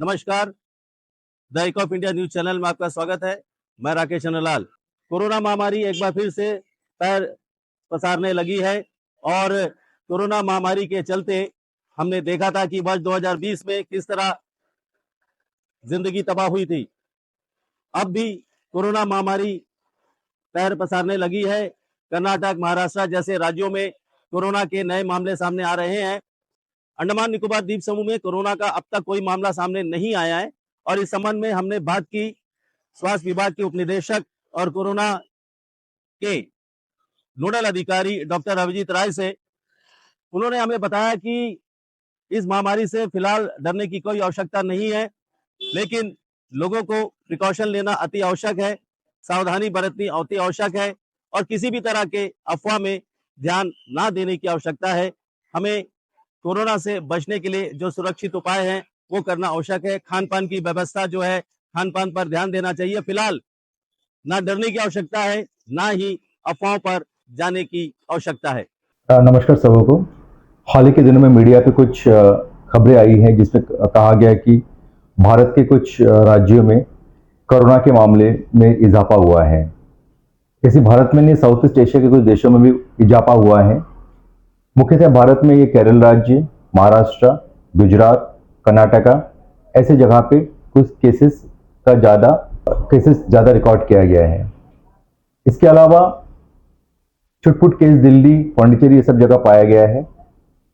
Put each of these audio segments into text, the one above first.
नमस्कार, द एक of India news channel में आपका स्वागत है। मैं राकेश नंदलाल। कोरोना महामारी एक बार फिर से पैर पसारने लगी है और कोरोना महामारी के चलते हमने देखा था कि वर्ष 2020 में किस तरह जिंदगी तबाह हुई थी। अब भी कोरोना महामारी पैर पसारने लगी है। कर्नाटक, महाराष्ट्र जैसे राज्यों में कोरोना के नए मामले सामने आ रहे हैं। अंडमान निकोबार द्वीप समूह में कोरोना का अब तक कोई मामला सामने नहीं आया है और इस संबंध में हमने बात की स्वास्थ्य विभाग के उपनिदेशक और कोरोना के नोडल अधिकारी डॉक्टर अभिजीत राय से। उन्होंने हमें बताया कि इस महामारी से फिलहाल डरने की कोई आवश्यकता नहीं है, लेकिन लोगों को प्रिकॉशन लेना अति आवश्यक है, सावधानी बरतनी अति आवश्यक है और किसी भी तरह के अफवाह में ध्यान ना देने की आवश्यकता है। हमें कोरोना से बचने के लिए जो सुरक्षित उपाय हैं वो करना आवश्यक है। खान पान की व्यवस्था जो है, खान पान पर ध्यान देना चाहिए। फिलहाल ना डरने की आवश्यकता है, ना ही अफवाहों पर जाने की आवश्यकता है। नमस्कार सबको। हाल ही के दिनों में मीडिया पे कुछ खबरें आई हैं जिसमें कहा गया कि भारत के कुछ राज्यों में कोरोना के मामले में इजाफा हुआ है। इसी भारत में नहीं, साउथ ईस्ट एशिया के कुछ देशों में भी इजाफा हुआ है। मुख्यतः भारत में ये केरल राज्य, महाराष्ट्र, गुजरात, कर्नाटका ऐसे जगह पे कुछ केसेस ज़्यादा रिकॉर्ड किया गया है। इसके अलावा छुटपुट केस दिल्ली, पांडिचेरी ये सब जगह पाया गया है।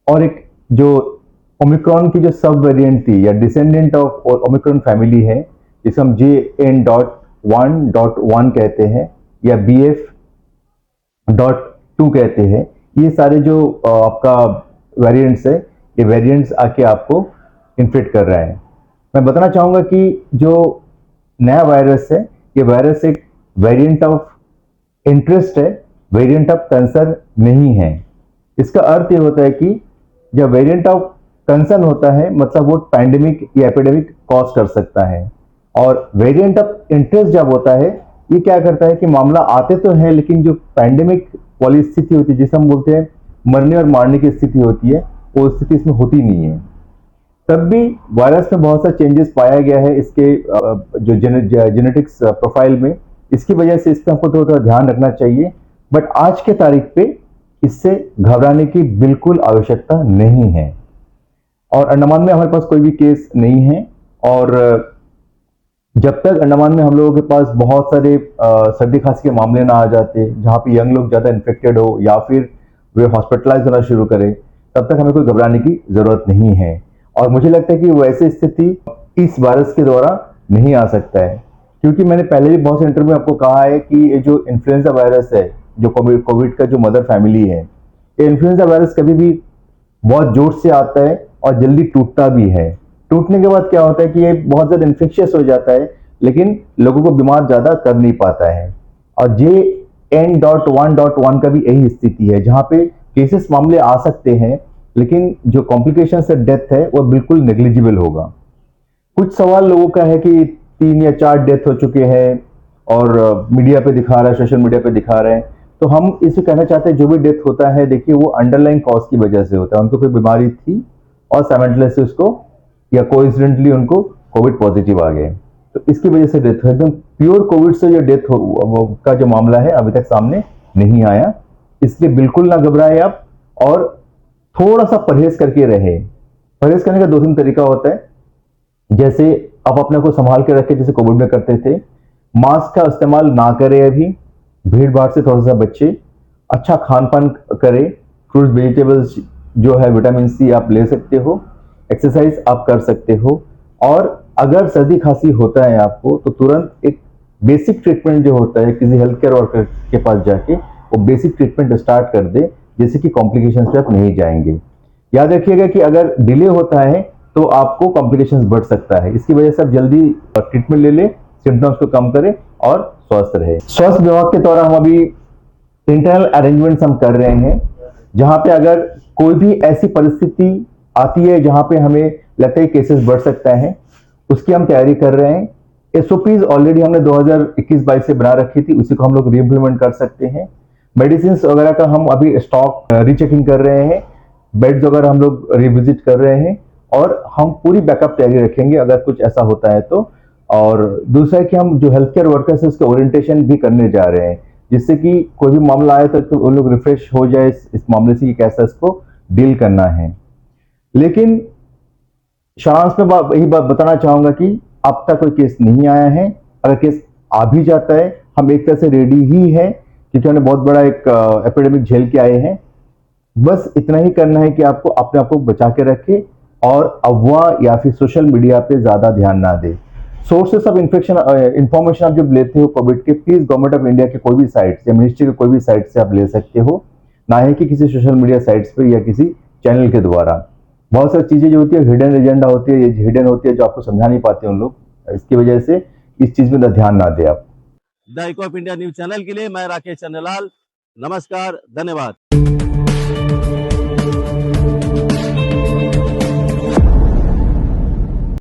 और एक जो ओमिक्रॉन की जो सब वेरिएंट थी या डिसेंडेंट ऑफ ओमिक्रॉन फैमिली है, जिसे हम JN.1.1 कहते हैं या BF.2 कहते हैं, ये सारे जो आपका वेरिएंट्स है, ये वेरिएंट्स आके आपको इन्फेक्ट कर रहा है। मैं बताना चाहूँगा कि जो नया वायरस है, ये वायरस एक वेरिएंट ऑफ इंटरेस्ट है, वेरिएंट ऑफ कंसर्न नहीं है। इसका अर्थ ये होता है कि जब वेरिएंट ऑफ कंसर्न होता है मतलब वो पैंडेमिक या एपिडेमिक कॉज कर सकता है, और वेरिएंट ऑफ इंटरेस्ट जब होता है ये क्या करता है कि मामला आते तो है लेकिन जो पैंडेमिक वाली स्थिति होती है, जिसे हम बोलते हैं मरने और मारने की स्थिति होती है, वो स्थिति इसमें होती नहीं है। तब भी वायरस में बहुत सा चेंजेस पाया गया है इसके जो जेनेटिक्स प्रोफाइल में। इसकी वजह से इस पर हमको थोड़ा ध्यान रखना चाहिए। बट आज के तारीख पे इससे घबराने की बिल्कुल आवश्यकता नहीं है। और अंडमान में हमारे पास कोई भी केस नहीं है। और जब तक अंडमान में हम लोगों के पास बहुत सारे सर्दी खांसी के मामले ना आ जाते, जहाँ पे यंग लोग ज़्यादा इन्फेक्टेड हो या फिर वे हॉस्पिटलाइज होना शुरू करें, तब तक हमें कोई घबराने की ज़रूरत नहीं है। और मुझे लगता है कि वैसी स्थिति इस वायरस के द्वारा नहीं आ सकता है, क्योंकि मैंने पहले भी बहुत से इंटरव्यू में आपको कहा है कि ये जो इन्फ्लुएंजा वायरस है, जो कोविड का जो मदर फैमिली है, ये इन्फ्लुएंजा वायरस कभी भी बहुत जोर से आता है और जल्दी टूटता भी है। टूटने के बाद क्या होता है कि ये बहुत ज़्यादा इन्फेक्शियस हो जाता है, लेकिन लोगों को बीमार ज़्यादा कर नहीं पाता है। और JN.1.1 का भी यही स्थिति है, जहाँ पे केसेस मामले आ सकते हैं लेकिन जो कॉम्प्लिकेशन से डेथ है वो बिल्कुल नेग्लिजिबल होगा। कुछ सवाल लोगों का है कि 3 या 4 डेथ हो चुके हैं और मीडिया पे दिखा रहा है, सोशल मीडिया पे दिखा रहे हैं। तो हम इसे कहना चाहते हैं जो भी डेथ होता है, देखिए वो अंडरलाइन कॉज की वजह से होता है। उनको कोई बीमारी थी और साइमल्टेनियसली उसको या कोइंसिडेंटली उनको कोविड पॉजिटिव आ गए, तो इसकी वजह से डेथ हो। एकदम प्योर कोविड से जो डेथ का जो मामला है अभी तक सामने नहीं आया। इसलिए बिल्कुल ना घबराए आप और थोड़ा सा परहेज करके रहे। परहेज करने का 2-3 तरीका होता है। जैसे आप अपने को संभाल के रखें, जैसे कोविड में करते थे। मास्क का इस्तेमाल ना करें, अभी भीड़ भाड़ से थोड़ा सा बचे। अच्छा खान पान करें, फ्रूट्स वेजिटेबल्स जो है विटामिन C आप ले सकते हो। एक्सरसाइज आप कर सकते हो। और अगर सर्दी खांसी होता है आपको, तो तुरंत एक बेसिक ट्रीटमेंट जो होता है किसी हेल्थ केयर वर्कर के पास जाके वो बेसिक ट्रीटमेंट स्टार्ट कर दे, जिससे कि कॉम्प्लिकेशंस पे आप नहीं जाएंगे। याद रखिएगा कि अगर डिले होता है तो आपको कॉम्प्लिकेशंस बढ़ सकता है। इसकी वजह से आप जल्दी ट्रीटमेंट ले ले, सिम्टम्स को कम करें और स्वस्थ रहे। स्वास्थ्य विभाग के द्वारा हम अभी इंटरनल अरेंजमेंट्स हम कर रहे हैं, जहां पे अगर कोई भी ऐसी परिस्थिति आती है जहां पे हमें लगता है केसेस बढ़ सकता है, उसकी हम तैयारी कर रहे हैं। SOPs ऑलरेडी हमने 2021-22 से बना रखी थी, उसी को हम लोग रीइम्प्लीमेंट कर सकते हैं। मेडिसिन वगैरह का हम अभी स्टॉक रीचेकिंग कर रहे हैं, बेड्स वगैरह हम लोग रिविजिट कर रहे हैं और हम पूरी बैकअप तैयारी रखेंगे अगर कुछ ऐसा होता है तो। और दूसरा है कि हम जो हेल्थ केयर वर्कर्स है उसके ओरिएंटेशन भी करने जा रहे हैं, जिससे कि कोई भी मामला आए तो वो लोग रिफ्रेश हो जाए इस मामले से कि कैसा इसको डील करना है। लेकिन सारांश में यही बात बताना चाहूंगा कि अब तक कोई केस नहीं आया है। अगर केस आ भी जाता है हम एक तरह से रेडी ही है, क्योंकि हमने बहुत बड़ा एक एपिडेमिक झेल के आए हैं। बस इतना ही करना है कि आपको अपने आप को बचा के रखे और अफवाह या फिर सोशल मीडिया पे ज्यादा ध्यान ना दे। सोर्सेस ऑफ इन्फेक्शन इंफॉर्मेशन आप जब लेते हो कोविड के, प्लीज गवर्नमेंट ऑफ इंडिया के कोई भी साइट या मिनिस्ट्री के कोई भी साइट से आप ले सकते हो, ना ही कि किसी सोशल मीडिया साइट्स पे या किसी चैनल के द्वारा। बहुत सारी चीजें जो होती है हिडन एजेंडा होती है, हिडन होती है, जो आपको समझा नहीं पाते उन लोग, इसकी वजह से इस चीज में ध्यान ना दे आप। The eco of India news channel के लिए मैं राकेश चंद्रलाल, नमस्कार, धन्यवाद।